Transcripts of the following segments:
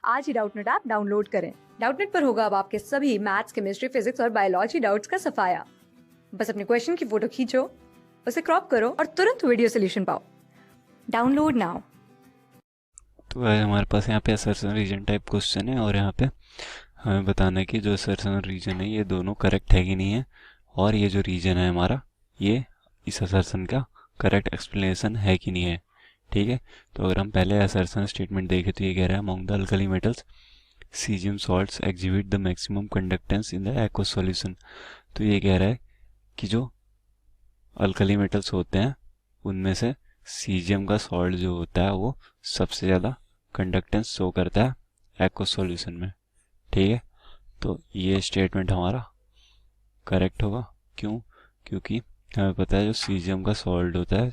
आज ही Doubtnut app download करें। Doubtnut पर होगा अब आपके सभी मैथ्स, केमिस्ट्री, फिजिक्स और बायोलॉजी डाउट्स का सफाया। बस अपने क्वेश्चन की फोटो खींचो, उसे क्रॉप करो और तुरंत वीडियो सोल्यूशन पाओ। Download now. तो हमारे पास यहाँ पे असर्शन रीजन टाइप क्वेश्चन है और यहाँ पे हमें बताना है कि जो असर्शन रीजन है ये दोनों करेक्ट है कि नहीं है, और ये जो रीजन है हमारा ये इस असर्शन का करेक्ट एक्सप्लेनेशन है कि नहीं है। ठीक है, तो अगर हम पहले असर्शन स्टेटमेंट देखें तो ये कह रहा है among the alkali metals caesium salts exhibit the maximum conductance in the aqueous solution. तो ये कह रहा है कि जो अल्कली मेटल्स होते हैं उनमें से सीजियम का सॉल्ट जो होता है वो सबसे ज़्यादा कंडक्टेंस शो करता है एक्वस सॉल्यूशन में। ठीक है, तो ये स्टेटमेंट हमारा करेक्ट होगा। क्यों? क्योंकि हमें पता है जो सीजियम का सॉल्ट होता है,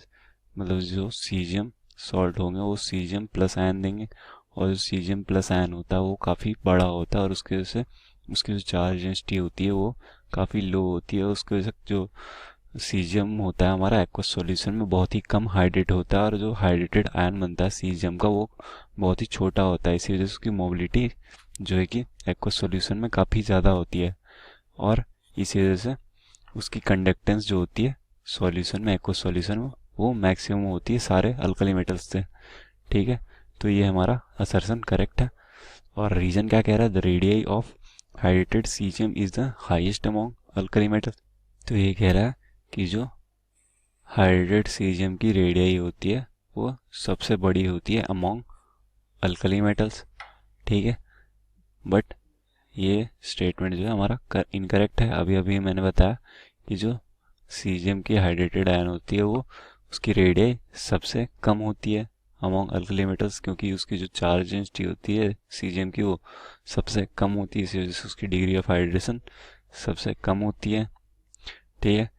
मतलब जो सीजियम सॉल्ट होंगे वो सीजियम प्लस आयन देंगे, और जो सीजियम प्लस आयन होता है वो काफ़ी बड़ा होता है और उसकी वजह से उसकी जो चार्ज डेंसिटी होती है वो काफ़ी लो होती है। उसकी वजह से जो सीजियम होता है हमारा एक्वस सॉल्यूशन में बहुत ही कम हाइड्रेट होता है, और जो हाइड्रेटेड आयन बनता है सीजियम का वो बहुत ही छोटा होता है। इसी वजह से उसकी मोबिलिटी जो है कि एक्वस सॉल्यूशन में काफ़ी ज़्यादा होती है, और इसी वजह से उसकी कंडक्टेंस जो होती है सॉल्यूशन में, एक्वस सॉल्यूशन में, वो मैक्सिमम होती है सारे अल्कली मेटल्स से। ठीक है, तो ये हमारा असर्शन करेक्ट है। और रीजन क्या कह रहा है? The radius of hydrated caesium is the highest among alkali metals. तो ये कह रहा है कि जो हाइड्रेटेड सीजियम की रेडियस होती है वो सबसे बड़ी होती है अमॉन्ग अल्कली मेटल्स। ठीक है, बट ये स्टेटमेंट जो है हमारा इनकरेक्ट है। अभी अभी मैंने बताया कि जो सीजियम की हाइड्रेटेड आयन होती है वो उसकी रेडियस सबसे कम होती है अमॉन्ग अल्कली मेटल्स, क्योंकि उसकी जो चार्ज डेंसिटी होती है सीजियम की वो सबसे कम होती है, इसी वजह से उसकी डिग्री ऑफ हाइड्रेशन सबसे कम होती है। ठीक है,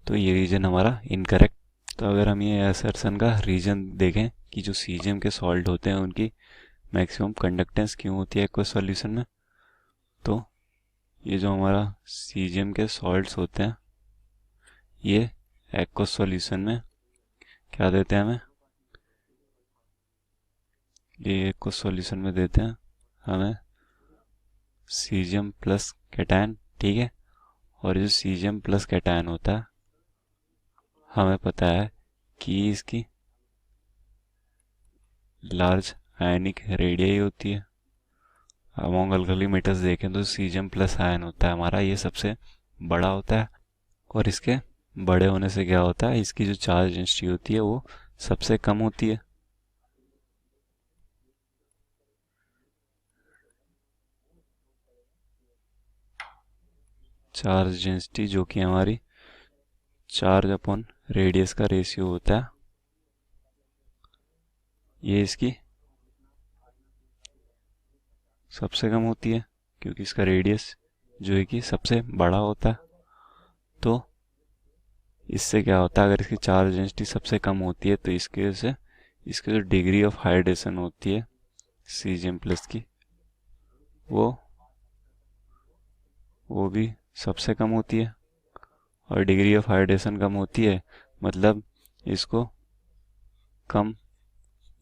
तो ये रीजन हमारा इनकरेक्ट। तो अगर हम ये असर्शन का रीजन देखें कि जो सीजियम के सॉल्ट होते हैं उनकी मैक्सिमम कंडक्टेंस क्यों होती है एक्वस सॉल्यूशन में, तो ये जो हमारा सीजियम के सॉल्ट्स होते हैं ये एक्वस सॉल्यूशन में क्या देते हैं हमें? ये एक्वस सॉल्यूशन में देते हैं हमें सीजियम प्लस कैटायन। ठीक है, और जो सीजियम प्लस कैटायन होता है हमें पता है कि इसकी लार्ज आयनिक रेडियस होती है। अमॉन्ग अल्कली मेटल्स देखें तो सीजियम प्लस आयन होता है हमारा ये सबसे बड़ा होता है, और इसके बड़े होने से क्या होता है, इसकी जो चार्ज डेंसिटी होती है वो सबसे कम होती है। चार्ज डेंसिटी जो कि हमारी चार्ज अपॉन रेडियस का रेशियो होता है, ये इसकी सबसे कम होती है क्योंकि इसका रेडियस जो है कि सबसे बड़ा होता है। तो इससे क्या होता है, अगर इसकी चार्ज डेंसिटी सबसे कम होती है तो इसकी वजह से इसकी जो डिग्री ऑफ हाइड्रेशन होती है सीजियम प्लस की वो भी सबसे कम होती है, और डिग्री ऑफ हाइड्रेशन कम होती है मतलब इसको कम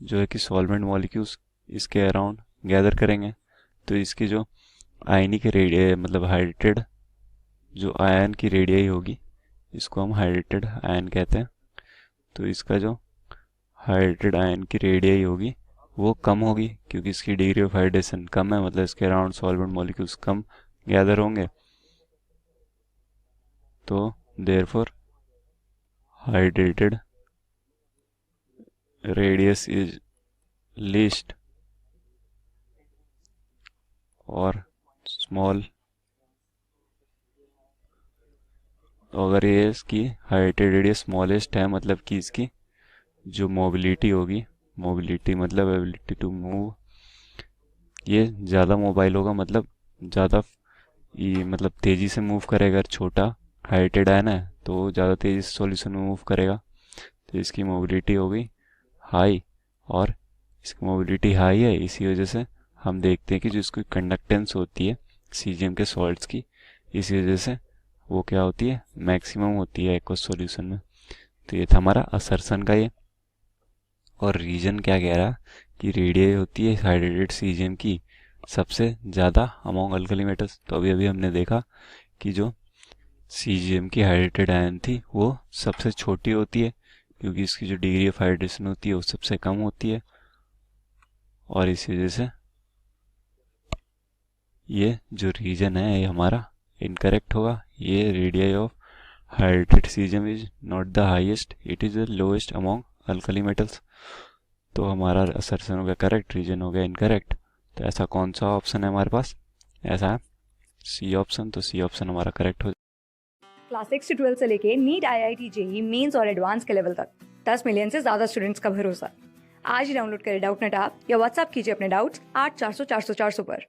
जो है कि सॉल्वेंट मॉलिक्यूल्स इसके अराउंड गैदर करेंगे, तो इसकी जो आयनिक रेडियस मतलब हाइड्रेटेड जो आयन की रेडियस होगी इसको हम हाइड्रेटेड आयन कहते हैं। तो इसका जो हाइड्रेटेड आयन की रेडियस होगी वो कम होगी क्योंकि इसकी डिग्री ऑफ हाइड्रेशन कम है, मतलब इसके अराउंड सॉल्वेंट मॉलिक्यूल्स कम गैदर होंगे। तो therefore hydrated radius is least और स्मॉल। तो अगर ये इसकी हाइड्रेटेड रेडियस स्मॉलेस्ट है मतलब कि इसकी जो मोबिलिटी होगी, मोबिलिटी मतलब एबिलिटी टू मूव, ये ज़्यादा मोबाइल होगा, मतलब ज़्यादा ये मतलब तेज़ी से मूव करेगा। अगर छोटा हाइटेड आयन है तो ज़्यादा तेज़ी से सॉल्यूशन में मूव करेगा, तो इसकी मोबिलिटी होगी हाई, और इसकी मोबिलिटी हाई है इसी वजह से हम देखते हैं कि जो इसकी कंडक्टेंस होती है सीजियम के सॉल्ट्स की, इसी वजह से वो क्या होती है, मैक्सिमम होती है एक्वस सॉल्यूशन में। तो ये था हमारा असर्शन का ये और रीजन क्या कह रहा कि रेडियस होती है हाइड्रेटेड सीजियम की सबसे ज़्यादा अमोंग अल्कली मेटल्स। तो अभी अभी हमने देखा कि जो सीजियम की हाइड्रेटेड आयन थी वो सबसे छोटी होती है, क्योंकि इसकी जो डिग्री ऑफ हाइड्रेशन होती है वो सबसे कम होती है, और इस वजह से ये जो रीजन है ये हमारा इनकरेक्ट होगा। ये radius of hydrated caesium is not the highest, it is the lowest among alkali metals. तो हमारा असर्शन हो गया करेक्ट, रीजन हो गया इनकरेक्ट। तो ऐसा कौन सा ऑप्शन है हमारे पास? ऐसा है सी ऑप्शन। तो सी ऑप्शन हमारा करेक्ट हो। क्लास 6 से 12 से लेके नीट, IIT, जेई मेंस और एडवांस के लेवल तक 10 मिलियन से ज्यादा स्टूडेंट्स का भरोसा। आज ही डाउनलोड करें डाउटनेट ऐप या व्हाट्सएप कीजिए अपने डाउट्स 8400 400 400 पर।